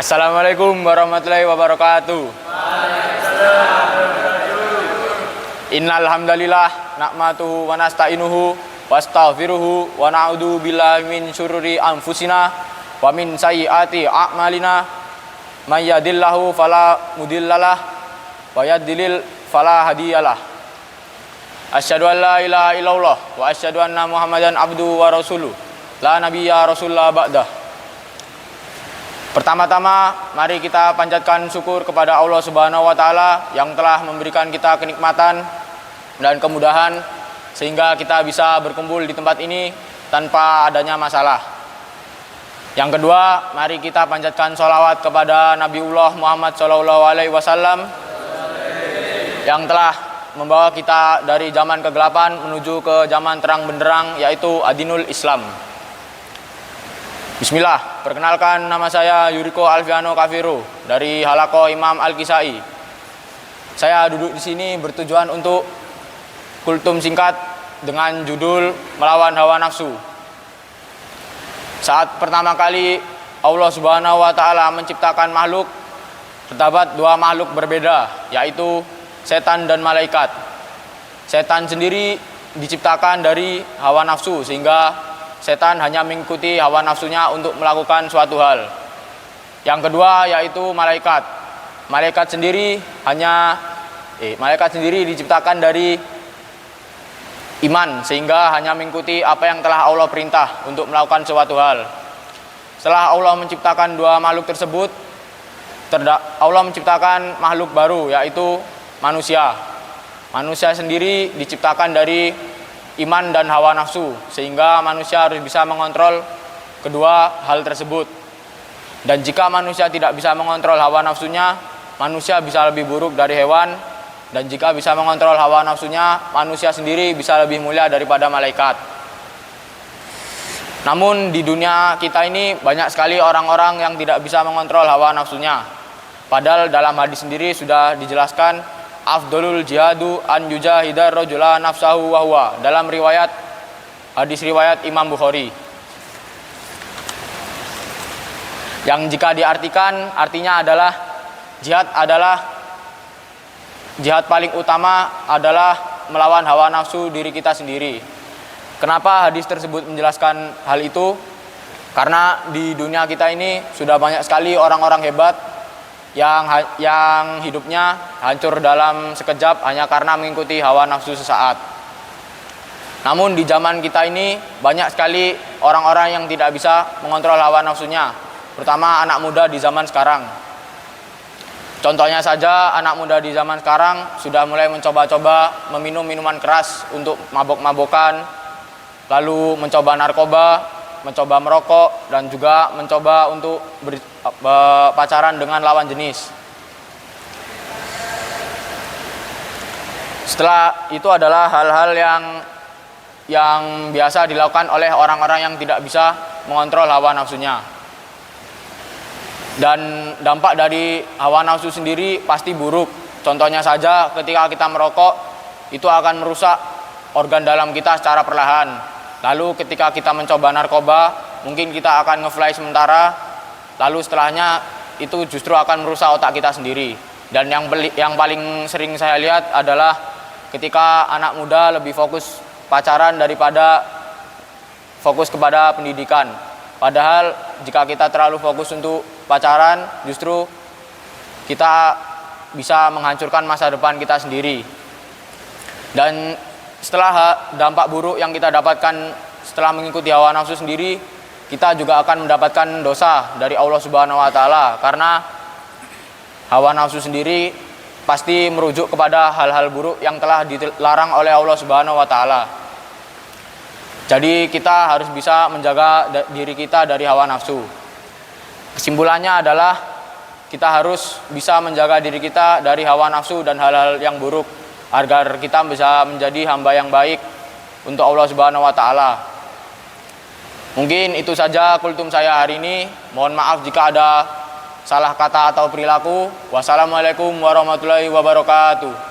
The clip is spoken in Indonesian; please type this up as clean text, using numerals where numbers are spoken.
Assalamualaikum warahmatullahi wabarakatuh. Innal hamdalillah nahmaduhu wa nasta'inuhu wastaghfiruhu wa na'udzu billahi min syururi anfusina wa min sayyiati a'malina. May yahdihillahu fala mudhillalah wa yudhlil fala hadiyalah. Asyhadu an la ilaha illallah wa asyhadu anna Muhammadan abduhu wa rasuluh. La nabiyya rasulullah ba'dah. Pertama-tama mari kita panjatkan syukur kepada Allah Subhanahu wa taala yang telah memberikan kita kenikmatan dan kemudahan sehingga kita bisa berkumpul di tempat ini tanpa adanya masalah. Yang kedua, mari kita panjatkan sholawat kepada Nabiullah Muhammad SAW yang telah membawa kita dari zaman kegelapan menuju ke zaman terang benderang, yaitu Adinul Islam. Bismillah, perkenalkan nama saya Yuriko Alfiano Kafiru dari Halaqah Imam Al-Kisai. Saya duduk di sini bertujuan untuk kultum singkat dengan judul Melawan Hawa Nafsu. Saat pertama kali Allah Subhanahu wa taala menciptakan makhluk, terdapat dua makhluk berbeda, yaitu setan dan malaikat. Setan sendiri diciptakan dari hawa nafsu sehingga setan hanya mengikuti hawa nafsunya untuk melakukan suatu hal. Yang kedua yaitu malaikat. Malaikat sendiri diciptakan dari iman sehingga hanya mengikuti apa yang telah Allah perintah untuk melakukan suatu hal. Setelah Allah menciptakan dua makhluk tersebut, Allah menciptakan makhluk baru yaitu manusia. Manusia sendiri diciptakan dari iman dan hawa nafsu sehingga manusia harus bisa mengontrol kedua hal tersebut. Dan jika manusia tidak bisa mengontrol hawa nafsunya, manusia bisa lebih buruk dari hewan. Dan jika bisa mengontrol hawa nafsunya, manusia sendiri bisa lebih mulia daripada malaikat. Namun di dunia kita ini banyak sekali orang-orang yang tidak bisa mengontrol hawa nafsunya. Padahal dalam hadis sendiri sudah dijelaskan, afdolul jihadu an yujahidar rajula nafsahu wa huwa, dalam hadis riwayat Imam Bukhari. Yang jika diartikan artinya adalah jihad paling utama adalah melawan hawa nafsu diri kita sendiri. Kenapa hadis tersebut menjelaskan hal itu? Karena di dunia kita ini sudah banyak sekali orang-orang hebat yang hidupnya hancur dalam sekejap hanya karena mengikuti hawa nafsu sesaat. Namun di zaman kita ini banyak sekali orang-orang yang tidak bisa mengontrol hawa nafsunya, terutama anak muda di zaman sekarang. Contohnya saja, anak muda di zaman sekarang sudah mulai mencoba-coba meminum minuman keras untuk mabok-mabokan, lalu mencoba narkoba, mencoba merokok, dan juga mencoba untuk pacaran dengan lawan jenis. Setelah itu adalah hal-hal yang biasa dilakukan oleh orang-orang yang tidak bisa mengontrol hawa nafsunya. Dan dampak dari hawa nafsu sendiri pasti buruk. Contohnya saja, ketika kita merokok, itu akan merusak organ dalam kita secara perlahan. Lalu ketika kita mencoba narkoba, mungkin kita akan nge-fly sementara, lalu setelahnya itu justru akan merusak otak kita sendiri. Dan yang paling sering saya lihat adalah ketika anak muda lebih fokus pacaran daripada fokus kepada pendidikan. Padahal jika kita terlalu fokus untuk pacaran, justru kita bisa menghancurkan masa depan kita sendiri. Dan setelah dampak buruk yang kita dapatkan setelah mengikuti hawa nafsu sendiri, kita juga akan mendapatkan dosa dari Allah Subhanahu wa taala, karena hawa nafsu sendiri pasti merujuk kepada hal-hal buruk yang telah dilarang oleh Allah Subhanahu wa taala. Jadi kita harus bisa menjaga diri kita dari hawa nafsu. Kesimpulannya adalah kita harus bisa menjaga diri kita dari hawa nafsu dan hal-hal yang buruk agar kita bisa menjadi hamba yang baik untuk Allah Subhanahu wa taala. Mungkin itu saja kultum saya hari ini. Mohon maaf jika ada salah kata atau perilaku. Wassalamualaikum warahmatullahi wabarakatuh.